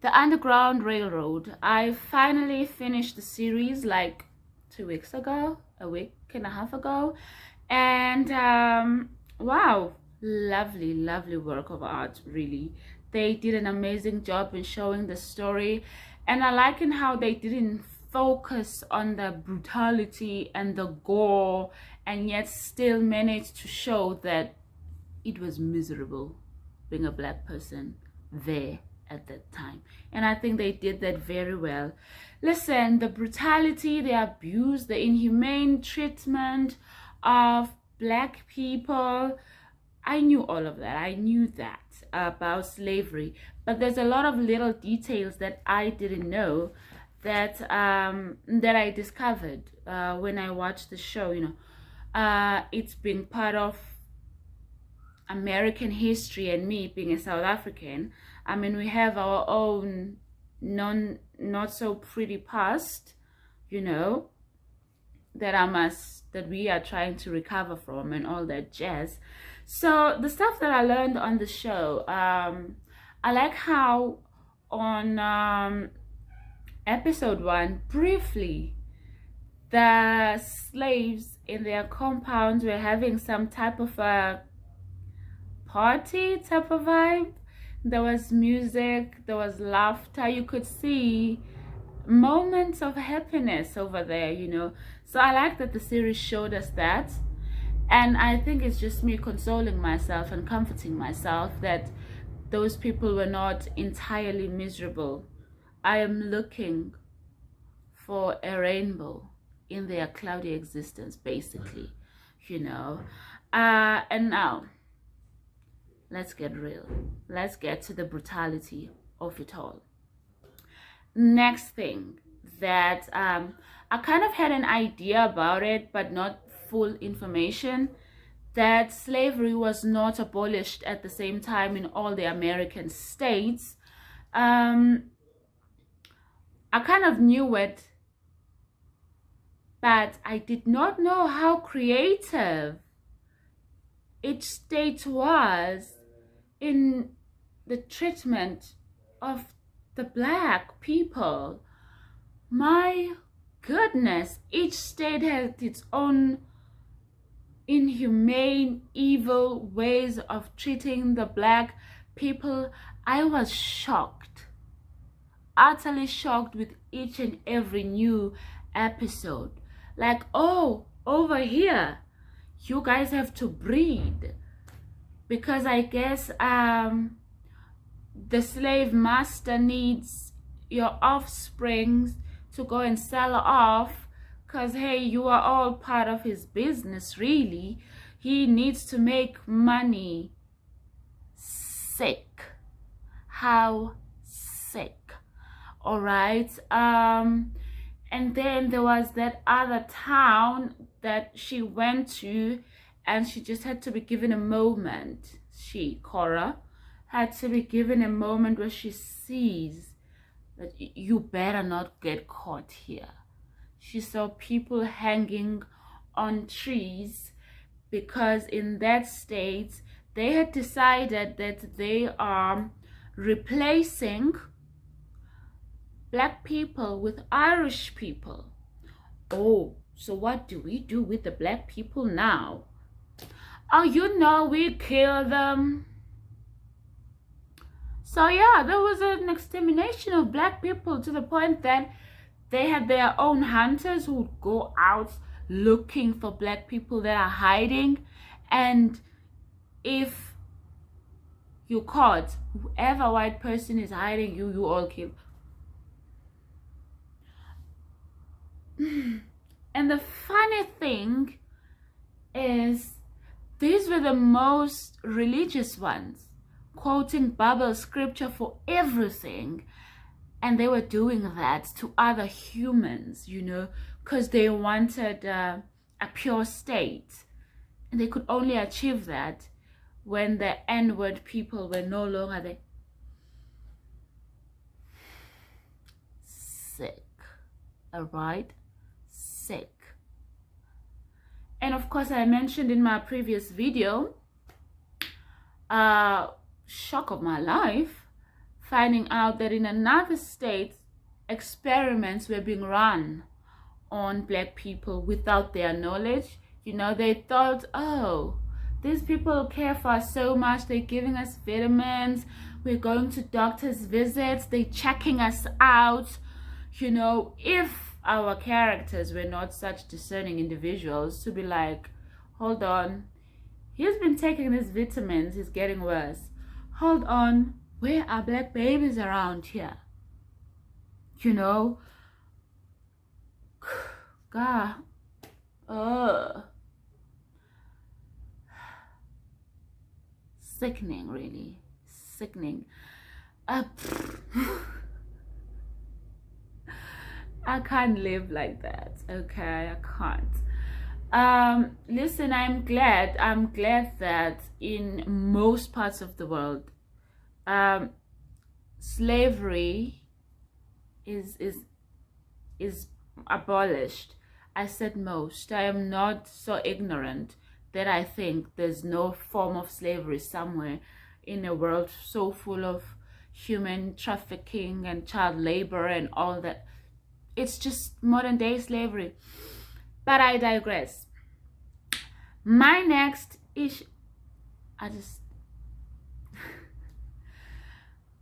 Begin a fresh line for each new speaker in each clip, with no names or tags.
The Underground Railroad. I finally finished the series like 2 weeks ago, a week and a half ago, and wow, lovely, lovely work of art, really. They did an amazing job in showing the story, and I like in how they didn't focus on the brutality and the gore, and yet still managed to show that it was miserable being a black person there at that time. And I think they did that very well. Listen, the brutality, the abuse, the inhumane treatment of black people, I knew all of that. I knew that about slavery, but there's a lot of little details that I didn't know that that I discovered when I watched the show. It's been part of American history, and me being a South African, I mean, we have our own not so pretty past, that we are trying to recover from and all that jazz. So the stuff that I learned on the show, I like how on episode 1, briefly, the slaves in their compounds were having some type of a party type of vibe. There was music, there was laughter. You could see moments of happiness over there, So I like that the series showed us that. And I think it's just me consoling myself and comforting myself that those people were not entirely miserable. I am looking for a rainbow in their cloudy existence, basically, And now, let's get real. Let's get to the brutality of it all. Next thing that I kind of had an idea about it, but not full information, that slavery was not abolished at the same time in all the American states. I kind of knew it, but I did not know how creative each state was in the treatment of the black people. My goodness, each state has its own inhumane, evil ways of treating the black people. I was shocked, utterly shocked with each and every new episode. Like, oh, over here, you guys have to breed. Because I guess the slave master needs your offspring to go and sell off, because hey, you are all part of his business, really. He needs to make money. Sick. How sick. All right. And then there was that other town that she went to, and she just had to be given a moment. Cora, had to be given a moment where she sees that you better not get caught here. She saw people hanging on trees because in that state, they had decided that they are replacing black people with Irish people. Oh, so what do we do with the black people now? Oh, we kill them. So yeah, there was an extermination of black people to the point that they had their own hunters who would go out looking for black people that are hiding. And if you caught whoever white person is hiding, you all kill. And the funny thing is, these were the most religious ones, quoting Bible scripture for everything. And they were doing that to other humans, because they wanted a pure state. And they could only achieve that when the N-word people were no longer there. Sick. All right? Sick. And of course, I mentioned in my previous video, shock of my life, finding out that in another state, experiments were being run on Black people without their knowledge. You know, they thought, oh, these people care for us so much, they're giving us vitamins, we're going to doctor's visits, they're checking us out. You know, if our characters were not such discerning individuals, to be like, hold on, he's been taking these vitamins, he's getting worse. Hold on, where are Black babies around here? You know, God, sickening, really sickening. I can't live like that. Okay, I can't. Listen, I'm glad that in most parts of the world, slavery is abolished. I said most. I am not so ignorant that I think there's no form of slavery somewhere in a world so full of human trafficking and child labor and all that. It's just modern day slavery. But I digress. My next issue,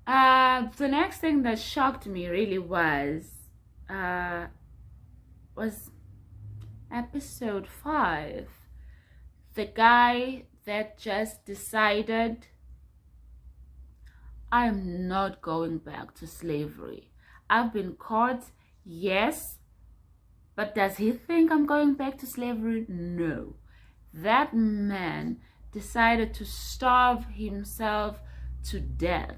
the next thing that shocked me really was episode 5. The guy that just decided, I'm not going back to slavery. I've been caught, yes, but does he think I'm going back to slavery? No. That man decided to starve himself to death.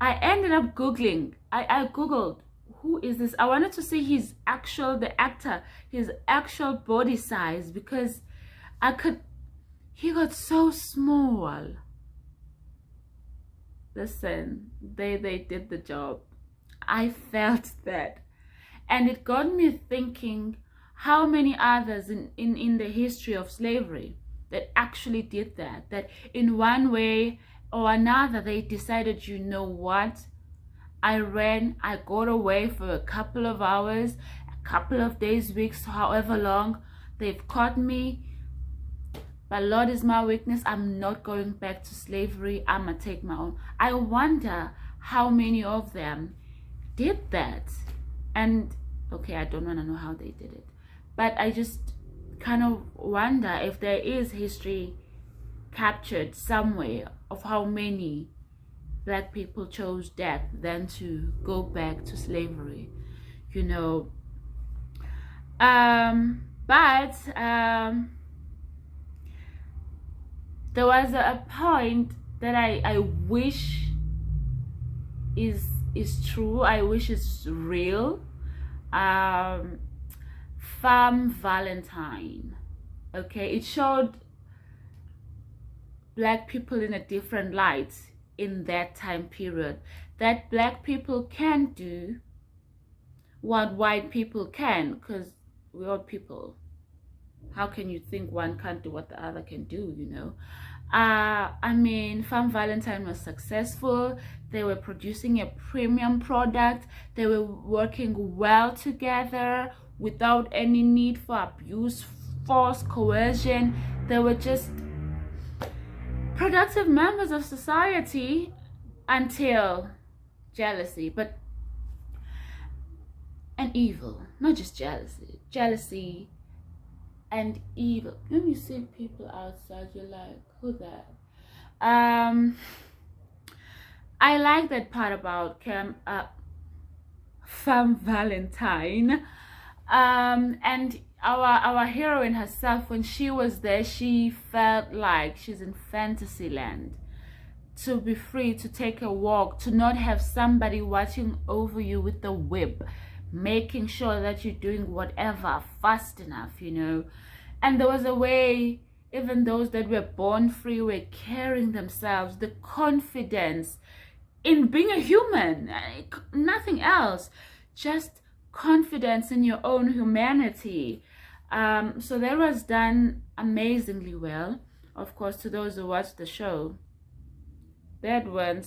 I ended up Googling. I Googled, who is this? I wanted to see his actual body size, because he got so small. Listen, they did the job. I felt that. And it got me thinking, how many others in the history of slavery that actually did that? That in one way or another, they decided, you know what? I got away for a couple of hours, a couple of days, weeks, however long. They've caught me. But Lord is my witness, I'm not going back to slavery. I'm going to take my own. I wonder how many of them did that. And, okay, I don't want to know how they did it. But I just kind of wonder if there is history captured somewhere of how many Black people chose death than to go back to slavery, you know. There was a point that I wish is true. I wish it's real. Femme Valentine. Okay, it showed Black people in a different light in that time period. That Black people can do what white people can, because we're all people. How can you think one can't do what the other can do, you know? I mean, Femme Valentine was successful. They were producing a premium product. They were working well together without any need for abuse, force, coercion. They were just productive members of society until jealousy, and evil. Not just jealousy and evil. When you see people outside, you're like, who that? I like that part about Femme Valentine. And our heroine herself, when she was there, she felt like she's in fantasy land. To be free, to take a walk, to not have somebody watching over you with the whip, making sure that you're doing whatever fast enough, you know. And there was a way, even those that were born free were carrying themselves, the confidence in being a human, nothing else, just confidence in your own humanity. So that was done amazingly well. Of course, to those who watched the show, that one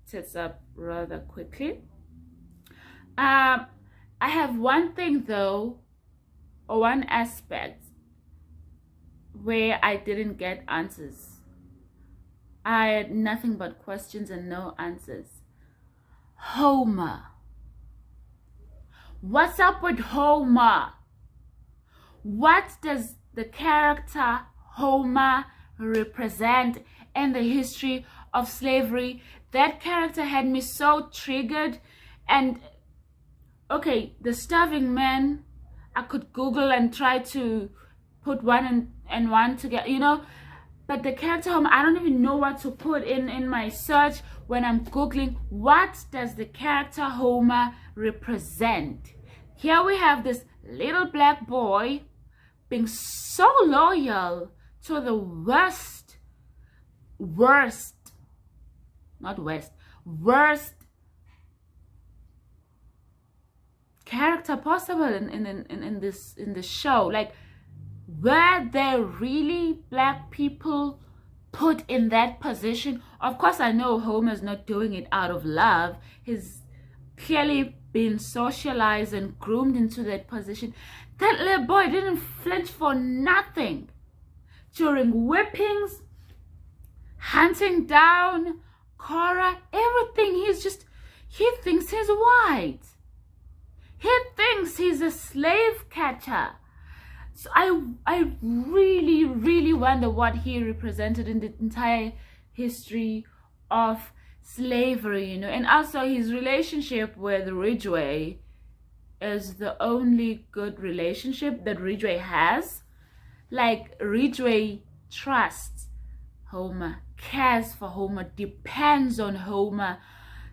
sets up rather quickly. I have one thing though, or one aspect where I didn't get answers. I had nothing but questions and no answers. Homer. What's up with Homer? What does the character Homer represent in the history of slavery? That character had me so triggered. And okay, the starving man, I could Google and try to put one and one together, you know, but the character Homer, I don't even know what to put in my search when I'm Googling. What does the character Homer represent? Here we have this little black boy being so loyal to the worst character possible in this show. Like, were there really black people put in that position? Of course, I know Homer's not doing it out of love. He's clearly been socialized and groomed into that position. That little boy didn't flinch for nothing during whippings, hunting down Cora, everything. He thinks he's white. He thinks he's a slave catcher. So I really, really wonder what he represented in the entire history of slavery, you know. And also his relationship with Ridgway is the only good relationship that Ridgway has. Like, Ridgway trusts Homer, cares for Homer, depends on Homer.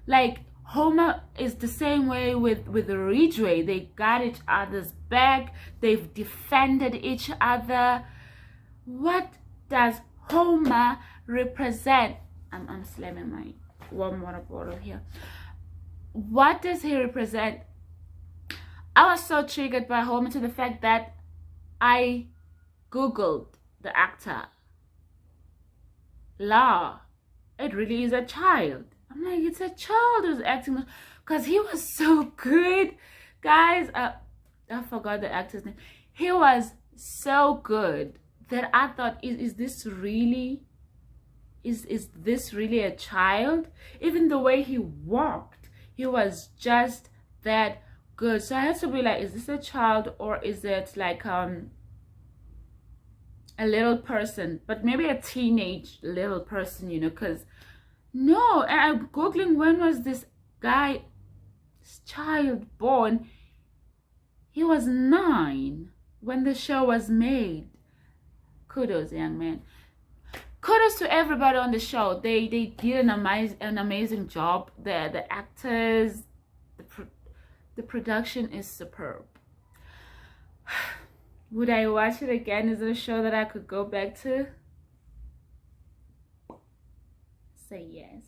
Like, Homer is the same way with Ridgway. They got each other's back. They've defended each other. What does Homer represent? I'm slamming my warm water bottle here. What does he represent? I was so triggered by Homer to the fact that I Googled the actor. La, it really is a child. I'm like, it's a child who's acting, because he was so good, guys. I forgot the actor's name. He was so good that I thought, is this really a child? Even the way he walked, he was just that good. So I had to be like, is this a child, or is it like a little person, but maybe a teenage little person, you know? Because no, and I'm Googling, when was this child born? He was 9 when the show was made. Kudos, young man. Kudos to everybody on the show. They did an amazing job. The actors, the production is superb. Would I watch it again? Is it a show that I could go back to? Say yes.